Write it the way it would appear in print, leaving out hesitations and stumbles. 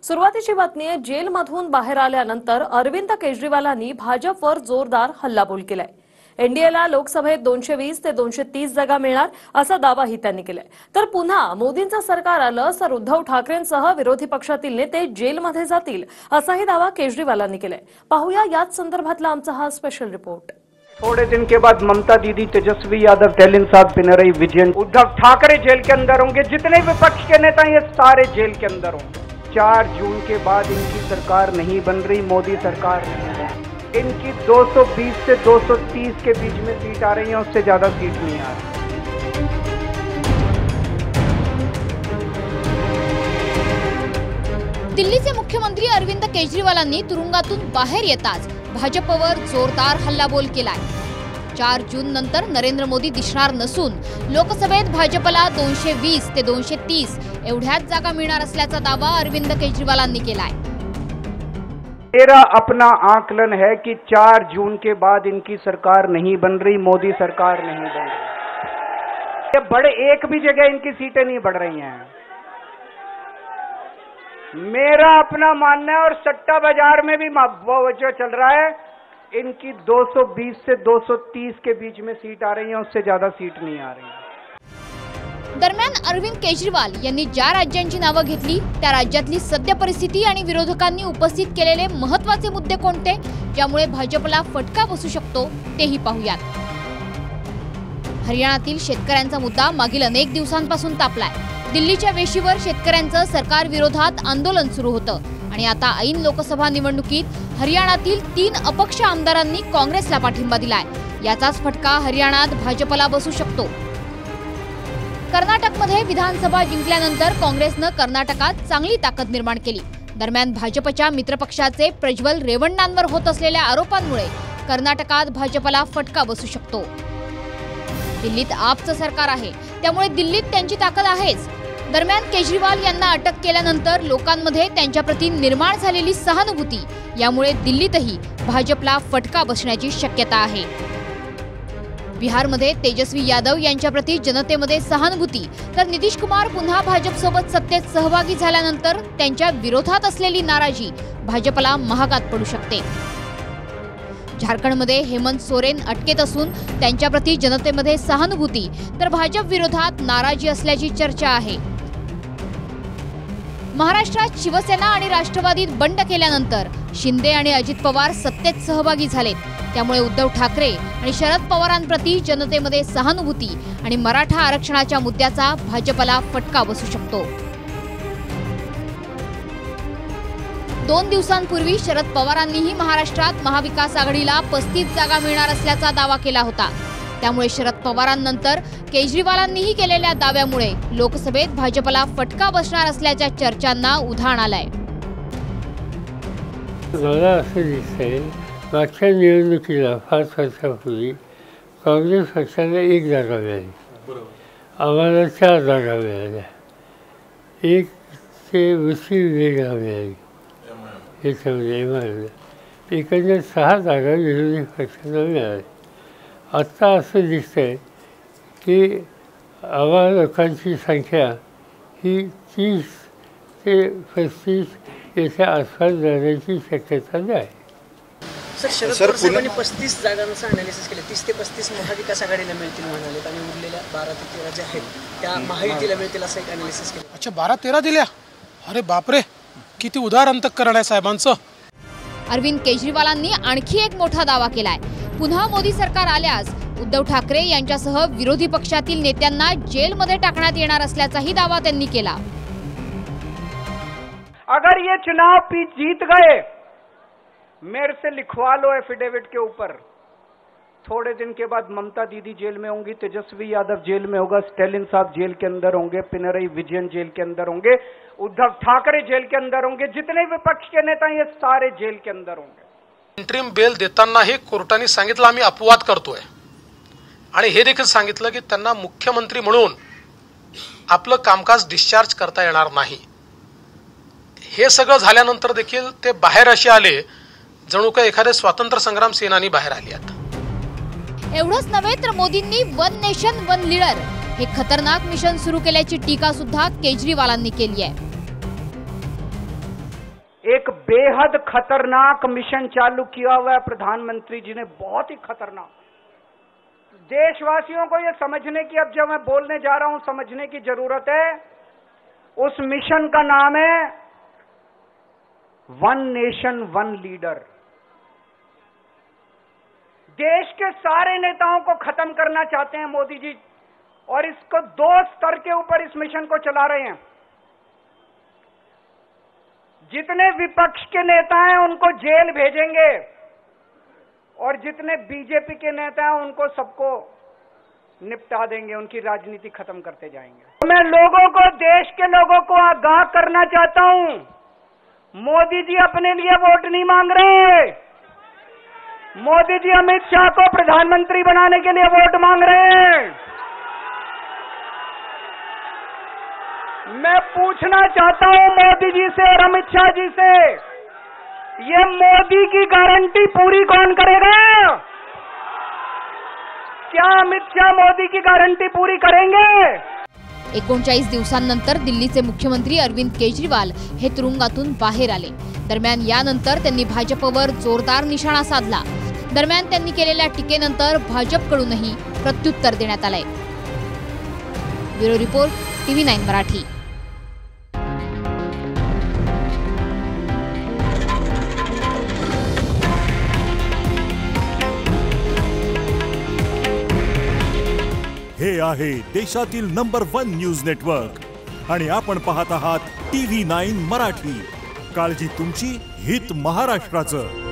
सुरुवातीची बातमी आहे, जेलमधून बाहेर आल्यानंतर अरविंद केजरीवालांनी भाजपवर जोरदार हल्लाबोल केलाय। एनडीएला लोकसभेत 220 ते 230 जागा मिळणार असा दावाही त्यांनी केलाय। तर पुन्हा मोदींचं सरकार आलं तर उद्धव ठाकरेंसह विरोधी पक्षातील नेते जेलमध्ये जातील असाही दावा केजरीवालांनी केलाय। पाहूया याच संदर्भातला आमचा हा स्पेशल रिपोर्ट। थोड़े दिन के बाद ममता दीदी, तेजस्वी यादव, स्टैलिन साहब, पिनरई विजयन, उद्धव ठाकरे जेल के अंदर होंगे। जितने विपक्ष के नेता ये सारे जेल के अंदर होंगे। 4 जून के बाद इनकी सरकार नहीं बन रही, मोदी सरकार नहीं है। इनकी 220 से 230 के बीच में सीट आ रही है, उससे ज्यादा सीट नहीं आ रही। दिल्लीचे मुख्यमंत्री अरविंद केजरीवालांनी तुरुंगातून बाहेर येताच भाजपवर जोरदार हल्लाबोल केलाय। 4 जून नंतर नरेंद्र मोदी दिसणार नसून लोकसभेत भाजपला 220 ते 230 एवढ्याच जागा मिळणार असल्याचा दावा अरविंद केजरीवालांनी केलाय। मेरा अपना आकलन है कि 4 जून के बाद इनकी सरकार नहीं बन रही, मोदी सरकार नहीं बन रही। ये बड़े एक भी जगह इनकी सीटें नहीं बढ़ रही हैं। मेरा अपना मानना है, और सट्टा बाजार में भी वो जो चल रहा है, इनकी 220 से 230 के बीच में सीट आ रही है, उससे ज्यादा सीट नहीं आ रही। दरम्यान अरविंद केजरीवाल यांनी ज्या राज्यांची नावं घेतली त्या राज्यातली सद्य परिस्थिती आणि विरोधकांनी उपस्थित केलेले महत्त्वाचे मुद्दे कोणते, ज्यामुळे भाजपला फटका बसू शकतो तेही पाहूयात। हरियाणातील शेतकऱ्यांचा मुद्दा मागील अनेक दिवसांपासून तापलाय। दिल्लीच्या वेशीवर शेतकऱ्यांचं सरकार विरोधात आंदोलन सुरू होतं आणि आता ऐन लोकसभा निवडणुकीत हरियाणातील 3 अपक्ष आमदारांनी काँग्रेसला पाठिंबा दिलाय। याचाच फटका हरियाणात भाजपला बसू शकतो। कर्नाटकमध्ये विधानसभा जिंकल्यानंतर काँग्रेसनं कर्नाटकात चांगली ताकद निर्माण केली। दरम्यान भाजपच्या मित्रपक्षाचे प्रज्वल रेवण्णांवर होत असलेल्या आरोपांमुळे कर्नाटकात भाजपला फटका बसू शकतो। दिल्लीत आपचं सरकार आहे, त्यामुळे दिल्लीत त्यांची ताकद आहेच। दरम्यान केजरीवाल यांना अटक केल्यानंतर लोकांमध्ये त्यांच्याप्रती निर्माण झालेली सहानुभूती यामुळे दिल्लीतही भाजपला फटका बसण्याची शक्यता आहे। बिहारमध्ये तेजस्वी यादव यांच्याप्रती जनतेमध्ये सहानुभूती, तर नितीश कुमार पुन्हा भाजपसोबत सत्तेत सहभागी झाल्यानंतर त्यांच्या विरोधात असलेली नाराजी भाजपला महागात पडू शकते। झारखंडमध्ये हेमंत सोरेन अटकेत असून त्यांच्याप्रती जनतेमध्ये सहानुभूती तर भाजप विरोधात नाराजी असल्याची चर्चा आहे। महाराष्ट्रात शिवसेना आणि राष्ट्रवादीत बंड केल्यानंतर शिंदे आणि अजित पवार सत्तेत सहभागी झालेत, त्यामुळे उद्धव ठाकरे आणि शरद पवारांप्रती जनतेमध्ये सहानुभूती आणि मराठा आरक्षणाच्या मुद्द्याचा भाजपला फटका बसू शकतो। 2 दिवसांपूर्वी शरद पवारांनीही महाराष्ट्रात महाविकास आघाडीला 35 जागा मिळणार असल्याचा दावा केला होता। त्यामुळे शरद पवारांनंतर केजरीवालांनीही केलेल्या दाव्यामुळे लोकसभेत भाजपला फटका बसणार असल्याच्या चर्चांना उधाण आलंय। मला असं दिसतंय, मागच्या निवडणुकीला 5 वर्षापूर्वी काँग्रेस पक्षाला 1 जागा मिळाली, आम्हाला 4 जागा मिळाल्या, 1 ते मुस्लिम लीगला मिळाली, याच्यामध्ये एकंदर 6 जागा विरोधी पक्षाला मिळाल्या। आत्ता असं दिसतंय की आम्हा लोकांची संख्या ही 30 ते 35 याच्या आसपास जाण्याची शक्यता आहे। सर, शरद पवारांनी 35 जागांचं अनालिसिस केलं, 30 ते 35 महाविकास आघाडीला मिळतील म्हणाले आणि उरलेल्या 12 ते 13 जे आहेत त्या महायुतीला मिळतील असं एक अनालिसिस केलं। अच्छा, 12-13 दिल्या? अरे बापरे, किती उदार अंतःकरण आहे साहेबांचं। अरविंद केजरीवालांनी आणखी एक मोठा दावा केलाय। पुन्हा मोदी सरकार आल्यास उद्धव ठाकरे यांच्यासह विरोधी पक्षातील नेत्यांना जेलमध्ये टाकण्यात येणार असल्याचाही दावा त्यांनी केला। अगर ये चुनाव जीत गए, मेरे से लिखवा लो एफिडेविट के ऊपर, थोड़े दिन के बाद ममता दीदी जेल में होंगी, तेजस्वी यादव जेल में होगा, स्टैलिन साहब जेल के अंदर होंगे, पिनरई विजयन जेल के अंदर होंगे, उद्धव ठाकरे जेल के अंदर होंगे। जितने विपक्ष के नेता ये सारे जेल के अंदर होंगे। इंटरिम बेल देतानाही कोर्टाने सांगितलं आम्ही अपवाद करतोय, आणि हे देखील सांगितलं की त्यांना मुख्यमंत्री म्हणून आपलं कामकाज डिस्चार्ज करता येणार नाही। हे सगळं झाल्यानंतर देखील ते बाहेर असे आले जणू काय एखादे स्वातंत्र्य संग्राम सेनानी बाहेर आले आहेत। एवढंच नव्हे तर मोदींनी 1 नेशन 1 लीडर हे खतरनाक मिशन सुरू केल्याची टीका सुद्धा केजरीवालांनी केली आहे। एक बेहद खतरनाक मिशन चालू किया हुआ है प्रधानमंत्री जी ने, बहुत ही खतरनाक। देशवासियों को यह समझने की, अब जब मैं बोलने जा रहा हूं, समझने की जरूरत है। उस मिशन का नाम है वन नेशन वन लीडर। देश के सारे नेताओं को खत्म करना चाहते हैं मोदी जी, और इसको 2 स्तर के ऊपर इस मिशन को चला रहे हैं। जितने विपक्ष के नेता हैं उनको जेल भेजेंगे, और जितने बीजेपी के नेता हैं उनको सबको निपटा देंगे, उनकी राजनीति खत्म करते जाएंगे। मैं लोगों को, देश के लोगों को आगाह करना चाहता हूं, मोदी जी अपने लिए वोट नहीं मांग रहे। मोदी जी अमित शाह को प्रधानमंत्री बनाने के लिए वोट मांग रहे हैं। मैं पूछना चाहता हूं मोदी जी से और अमित शाह जी से, ये मोदी की गारंटी पूरी कौन करेगा? क्या अमित शाह मोदी की गारंटी पूरी करेंगे? 39 दिवसांनंतर दिल्लीचे मुख्यमंत्री अरविंद केजरीवाल हे तुरुंगातून बाहेर आले। दरम्यान यानंतर त्यांनी भाजपवर जोरदार निशाणा साधला। दरम्यान त्यांनी केलेल्या टीकेनंतर भाजपकडूनही प्रत्युत्तर देण्यात आलंय। Bureau report, TV9 Marathi. हे आहे देशातील नंबर 1 न्यूज नेटवर्क आणि आपण पाहत आहात TV9 मराठी। काळजी तुमची, हित महाराष्ट्राचं।